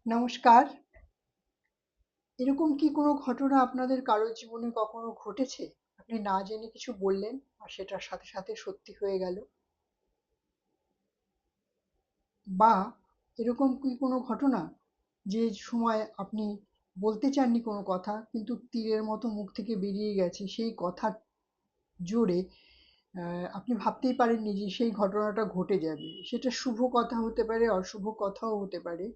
নমস্কার। এরকম কি কোনো ঘটনা আপনাদের কারোর জীবনে কখনো ঘটেছে? আপনি না জেনে কিছু বললেন আর সেটার সাথে সাথে সত্যি হয়ে গেল? বা এরকম কি কোনো ঘটনা যে সময় আপনি বলতে চাননি কোনো কথা কিন্তু তীরের মতো মুখ থেকে বেরিয়ে গেছে সেই কথার জোরে আপনি ভাবতেই পারেননি যে সেই ঘটনাটা ঘটে যাবে। সেটা শুভ কথা হতে পারে, অশুভ কথাও হতে পারে।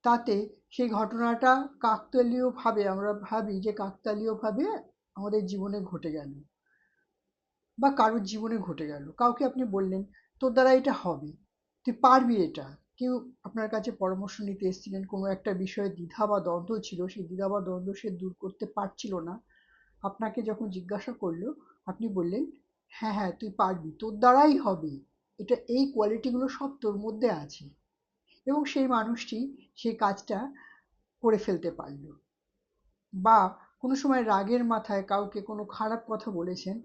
তাতে সেই ঘটনাটা কাকতালীয়ভাবে আমরা ভাবি যে কাকতালীয়ভাবে আমাদের জীবনে ঘটে গেল বা কারোর জীবনে ঘটে গেল। কাউকে আপনি বললেন, "তোর দ্বারা এটা হবে। তুই পারবি এটা।" কেউ আপনার কাছে পরামর্শ নিতে এসেছিলেন, কোনো একটা বিষয়ে দ্বিধা বা দ্বন্দ্ব ছিল, সেই দ্বিধা বা দ্বন্দ্ব সে দূর করতে পারছিল না। আপনাকে যখন জিজ্ঞাসা করলো, আপনি বললেন, "হ্যাঁ, হ্যাঁ, তুই পারবি। তোর দ্বারাই হবে। এটা এই কোয়ালিটিগুলো সব তোর মধ্যে আছে।" এবং সেই মানুষটি সেই কাজটা করে ফেলতে পারল। বা কোনো সময় রাগের মাথায় কাউকে কোনো খারাপ কথা বলেছেন,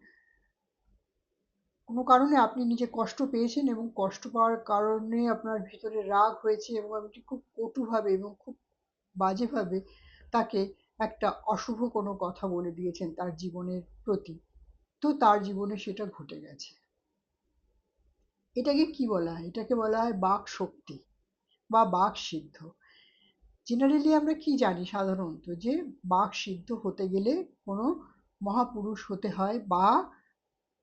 কোনো কারণে আপনি নিজে কষ্ট পেয়েছেন এবং কষ্ট পাওয়ার কারণে আপনার ভিতরে রাগ হয়েছে এবং আপনি খুব কটুভাবে এবং খুব বাজেভাবে তাকে একটা অশুভ কোনো কথা বলে দিয়েছেন তার জীবনের প্রতি। তো তার জীবনে সেটা ঘটে গেছে। এটাকে কি বলা হয়? এটাকে বলা হয় বাক শক্তি বা বাক সিদ্ধ। জেনারেলি আমরা কি জানি সাধারণত যে বাক সিদ্ধ হতে গেলে কোনো মহাপুরুষ হতে হয় বা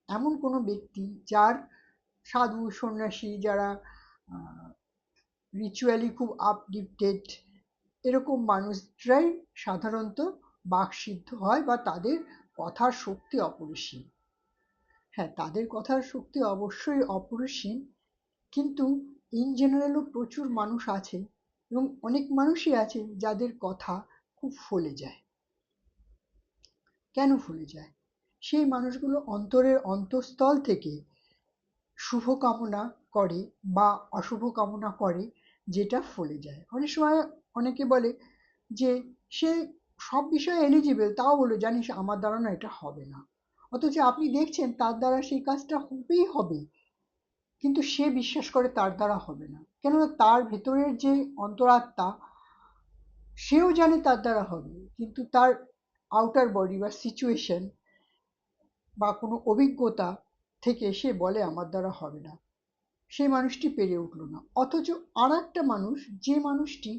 এমন কোনো ব্যক্তি যার সাধু সন্ন্যাসী যারা রিচুয়ালি খুব আপলিফটেড এরকম মানুষরাই সাধারণত বাকসিদ্ধ হয় বা তাদের কথার শক্তি অপরিসীম। হ্যাঁ, তাদের কথার শক্তি অবশ্যই অপরিসীম, কিন্তু ইন জেনারেলও প্রচুর মানুষ আছে এবং অনেক মানুষই আছে যাদের কথা খুব ফলে যায়। কেন ফলে যায়? সেই মানুষগুলো অন্তরের অন্তঃস্থল থেকে শুভ কামনা করে বা অশুভ কামনা করে, যেটা ফলে যায়। অনেক সময় অনেকে বলে যে সে সব বিষয়ে এলিজিবল, তাও বলে জানিস আমার দ্বারা না এটা হবে না। অথচ আপনি দেখছেন তার দ্বারা সেই কাজটা হবেই হবে, কিন্তু সে বিশ্বাস করে তার দ্বারা হবে না। কেননা তার ভেতরের যে অন্তরাত্মা, সেও জানে তার দ্বারা হবে, কিন্তু তার আউটার বডি বা সিচুয়েশন বা কোনো অভিজ্ঞতা থেকে সে বলে আমার দ্বারা হবে না। সেই মানুষটি পেরে উঠল না। অথচ আর একটা মানুষ, যে মানুষটি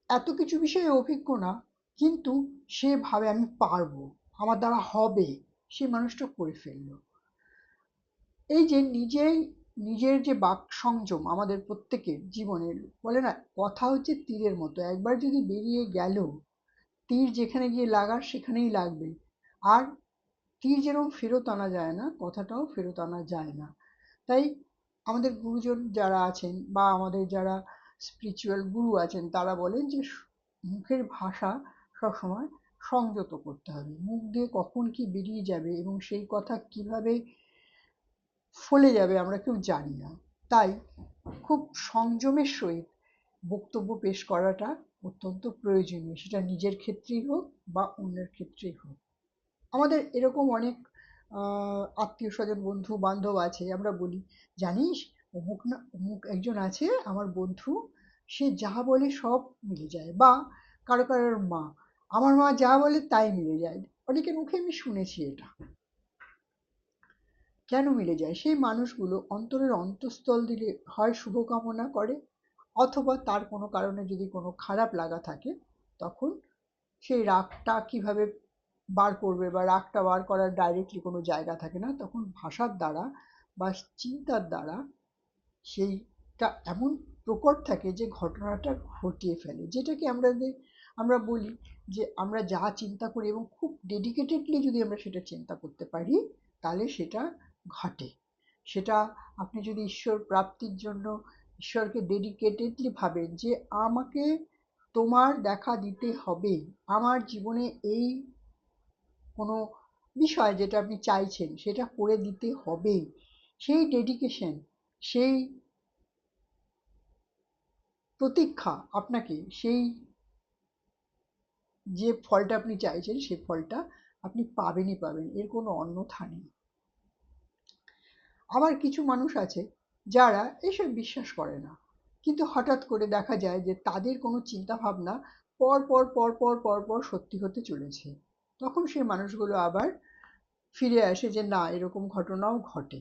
এত কিছু বিষয়ে অভিজ্ঞ না, কিন্তু সে ভাবে আমি পারবো, আমার দ্বারা হবে, সেই মানুষটা করে ফেললো। এই যে নিজের যে বাক সংযম আমাদের প্রত্যেকের জীবনের, বলে না কথা হচ্ছে তীরের মতো, একবার যদি বেরিয়ে গেল, তীর যেখানে গিয়ে লাগার সেখানেই লাগবে। আর তীর যেরকম ফেরত আনা যায় না, কথাটাও ফেরত আনা যায় না। তাই আমাদের গুরুজন যারা আছেন বা আমাদের যারা স্পিরিচুয়াল গুরু আছেন তারা বলেন যে মুখের ভাষা সবসময় সংযত করতে হবে। মুখ দিয়ে কখন কি বেরিয়ে যাবে এবং সেই কথা কিভাবে ফলে যাবে আমরা কেউ জানি না। তাই খুব সংযমের সহিত বক্তব্য পেশ করাটা অত্যন্ত প্রয়োজনীয়, সেটা নিজের ক্ষেত্রেই হোক বা অন্যের ক্ষেত্রেই হোক। আমাদের এরকম অনেক আত্মীয় স্বজন বন্ধু বান্ধব আছে, আমরা বলি জানিস অমুক না অমুক একজন আছে আমার বন্ধু, সে যা বলে সব মিলে যায়। বা কারো কারোর মা, আমার মা যা বলে তাই মিলে যায়। অনেকের মুখে আমি শুনেছি এটা। কেন মিলে যায়? সেই মানুষগুলো অন্তরের অন্তঃস্থল দিলে হয় শুভকামনা করে, অথবা তার কোনো কারণে যদি কোনো খারাপ লাগা থাকে, তখন সেই রাগটা কিভাবে বার করবে বা রাগটা বার করার ডাইরেক্টলি কোনো জায়গা থাকে না, তখন ভাষার দ্বারা বা চিন্তার দ্বারা সেইটা এমন প্রকট থাকে যে ঘটনাটা ঘটিয়ে ফেলে। যেটাকে আমরা বলি যে আমরা যা চিন্তা করি এবং খুব ডেডিকেটেডলি যদি আমরা সেটা চিন্তা করতে পারি, তাহলে সেটা ঘটে। সেটা আপনি যদি ঈশ্বর প্রাপ্তির জন্য ঈশ্বরকে ডেডিকেটেডলি ভাবেন যে আমাকে তোমার দেখা দিতে হবে, আমার জীবনে এই কোনো বিষয় যেটা আপনি চাইছেন সেটা করে দিতে হবে, সেই ডেডিকেশন, সেই প্রতীক্ষা আপনাকে সেই যে ফলটা আপনি চাইছেন সেই ফলটা আপনি পাবেনই পাবেন, এর কোনো অন্যথা নেই। আবার কিছু মানুষ আছে যারা এসব বিশ্বাস করে না, কিন্তু হঠাৎ করে দেখা যায় যে তাদের কোনো চিন্তা ভাবনা পর পর পর পর পর পর সত্যি হতে চলেছে। তখন সেই মানুষগুলো আবার ফিরে আসে যে না, এরকম ঘটনাও ঘটে।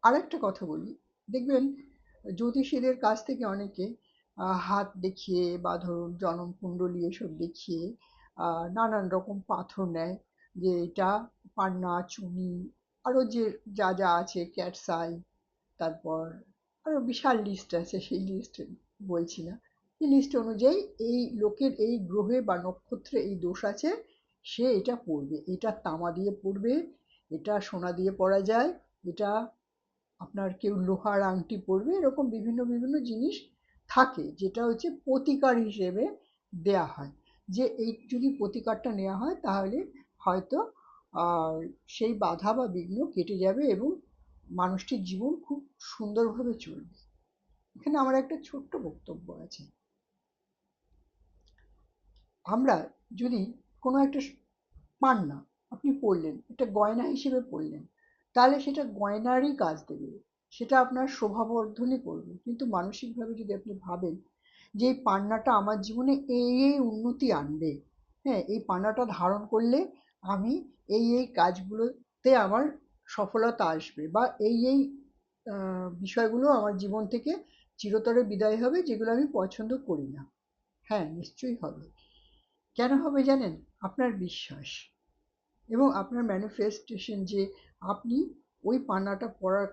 আরেকটা কথা বলি, দেখবেন জ্যোতিষীদের কাছ থেকে অনেকে হাত দেখিয়ে বা ধরুন জনমকুণ্ডলী এসব দেখিয়ে নানান রকম পাথর নেয়, যে এটা পান্না, চুনি, আরো যে যা যা আছে, ক্যাটসাই, তারপর আরো বিশাল লিস্ট আছে, সেই লিস্ট বলছি না। এই লিস্ট অনুযায়ী এই লোকের এই গ্রহে বা নক্ষত্রে এই দোষ আছে, সে এটা পড়বে, এটা তামা দিয়ে পড়বে, এটা সোনা দিয়ে পরা যায়, এটা আপনার কেউ লোহার আংটি পরবে, এরকম বিভিন্ন বিভিন্ন জিনিস থাকে, যেটা হচ্ছে প্রতিকার হিসেবে দেয়া হয়, যে এই যদি প্রতিকারটা নেওয়া হয় তাহলে হয়তো সেই বাধা বা বিঘ্ন কেটে যাবে এবং মানুষটির জীবন খুব সুন্দরভাবে চলবে। এখানে আমার একটা ছোট্ট বক্তব্য আছে। আমরা যদি কোনো একটা পান্না আপনি পরলেন, একটা গয়না হিসেবে পরলেন, তাহলে সেটা গয়নারই কাজ দেবে, সেটা আপনার শোভাবর্ধনই করবে। কিন্তু মানসিকভাবে যদি আপনি ভাবেন যে এই পান্নাটা আমার জীবনে এই এই উন্নতি আনবে, হ্যাঁ, এই পান্নাটা ধারণ করলে আমি এই এই কাজগুলোতে আমার সফলতা আসবে, বা এই এই বিষয়গুলো আমার জীবন থেকে চিরতরে বিদায় হবে, যেগুলো আমি পছন্দ করি না। হ্যাঁ, নিশ্চয়ই হবে। কেন হবে জানেন? আপনার বিশ্বাস এবং আপনার ম্যানিফেস্টেশন, যে আপনি ওই পান্নাটা পড়ার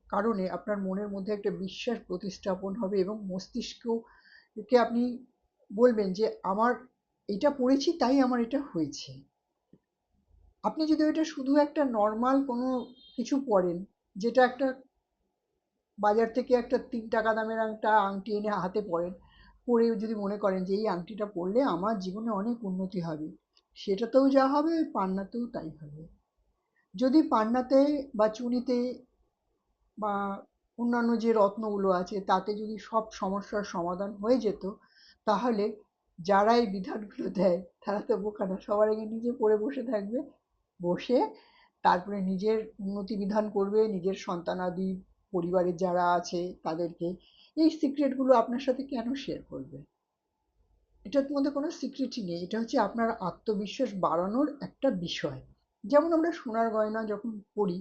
কারণে আপনার মনের মধ্যে একটা বিশ্বাস প্রতিস্থাপন হবে এবং মস্তিষ্ককে আপনি বলবেন যে আমার এটা পড়েছি তাই আমার এটা হয়েছে। আপনি যদি ওইটা শুধু একটা নর্মাল কোনো কিছু পড়েন, যেটা একটা বাজার থেকে একটা ৩ টাকা দামের একটা আংটি এনে হাতে পরেন, পরে যদি মনে করেন যে এই আংটিটা পরলে আমার জীবনে অনেক উন্নতি হবে, সেটাতেও যা হবে ওই পান্নাতেও তাই হবে। যদি পান্নাতে বা চুনিতে বা অন্যান্য যে রত্নগুলো আছে তাতে যদি সব সমস্যার সমাধান হয়ে যেত, তাহলে যারা এই বিধানগুলো দেয় তারা তো বোকা না, সবার আগে নিজে পড়ে বসে থাকবে, বসে তারপরে নিজের উন্নতি বিধান করবে, নিজের সন্তানাদি, পরিবারের যারা আছে তাদেরকে। এই সিক্রেটগুলো আপনার সাথে কেন শেয়ার করবে? এটার মধ্যে কোনো সিক্রেটই নেই, এটা হচ্ছে আপনার আত্মবিশ্বাস বাড়ানোর একটা বিষয়। যেমন আমরা সোনার গয়না যখন পরি,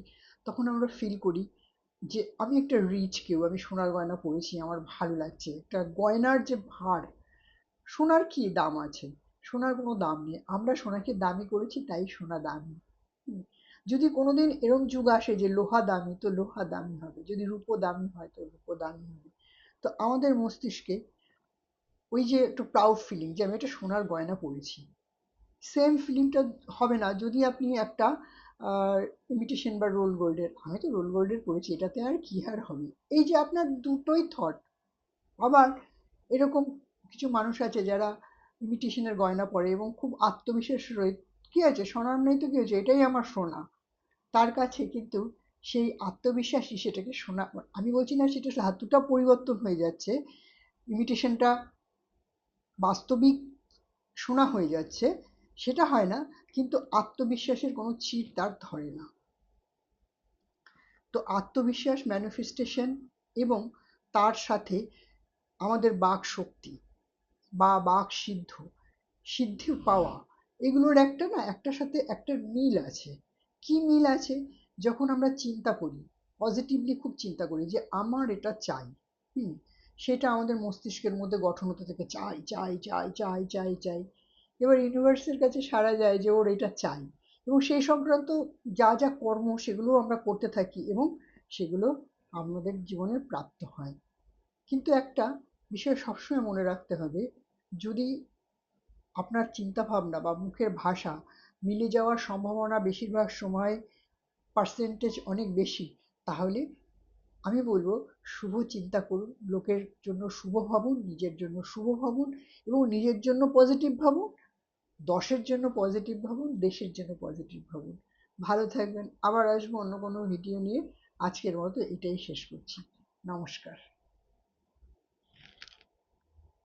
তখন আমরা ফিল করি যে আমি একটা রিচ কেউ, আমি সোনার গয়না পরেছি, আমার ভালো লাগছে। একটা গয়নার যে ভার, সোনার কি দাম আছে? সোনার কোনো দাম নেই, আমরা সোনাকে দামি করেছি তাই সোনা দামি। হুম। যদি কোনোদিন এরম যুগ আসে যে লোহা দামি, তো লোহা দামি হবে, যদি রূপো দামি হয় তো রূপো দামি হবে। তো আমাদের মস্তিষ্কে ওই যে একটু প্রাউড ফিলিং যে আমি একটা সোনার গয়না পরেছি, সেম ফিলিংটা হবে না যদি আপনি একটা ইমিটেশন বা রোল গোল্ডের, আমি তো রোল গোল্ডের পরেছি, এটাতে আর কি আর হবে। এই যে আপনার দুটোই থট। আবার এরকম কিছু মানুষ আছে যারা ইমিটেশনের গয়না পরে এবং খুব আত্মবিশ্বাস রয়ে, কি আছে, সোনার নেই তো কি হয়েছে, এটাই আমার সোনা। তার কাছে কিন্তু সেই আত্মবিশ্বাসই সেটাকে সোনা, আমি বলছি না সেটা ধাতুটা পরিবর্তন হয়ে যাচ্ছে, ইমিটেশনটা বাস্তবিক শোনা হয়ে যাচ্ছে, সেটা হয় না, কিন্তু আত্মবিশ্বাসের কোনো চিড় তার ধরে না। তো আত্মবিশ্বাস, ম্যানিফেস্টেশন এবং তার সাথে আমাদের বাক শক্তি বা বাক সিদ্ধি পাওয়া, এগুলোর একটা না একটার সাথে একটা মিল আছে। কি মিল আছে? যখন আমরা চিন্তা করি, পজিটিভলি খুব চিন্তা করি যে আমার এটা চাই, হুম, সেটা আমাদের মস্তিষ্কের মধ্যে গঠন হতে থাকে, চাই চাই চাই চাই চাই চাই। এবার ইউনিভার্সের কাছে সাড়া যায় যে ওর এটা চাই, এবং সেই সংক্রান্ত যা যা কর্ম সেগুলো আমরা করতে থাকি এবং সেগুলো আমাদের জীবনে প্রাপ্ত হয়। কিন্তু একটা বিষয় সবসময় মনে রাখতে হবে, যদি আপনার চিন্তাভাবনা বা মুখের ভাষা মিলে যাওয়ার সম্ভাবনা বেশিরভাগ সময় পার্সেন্টেজ অনেক বেশি, তাহলে আমি বলবো শুভ চিন্তা করুন, লোকের জন্য শুভ ভাবুন, নিজের জন্য শুভ ভাবুন, এবং নিজের জন্য পজিটিভ ভাবুন, 10-এর জন্য পজিটিভ ভাবুন, দেশের জন্য পজিটিভ ভাবুন। ভালো থাকবেন, আবার আসবো অন্য কোনো ভিডিও নিয়ে। আজকের মতো এটাই শেষ করছি। নমস্কার।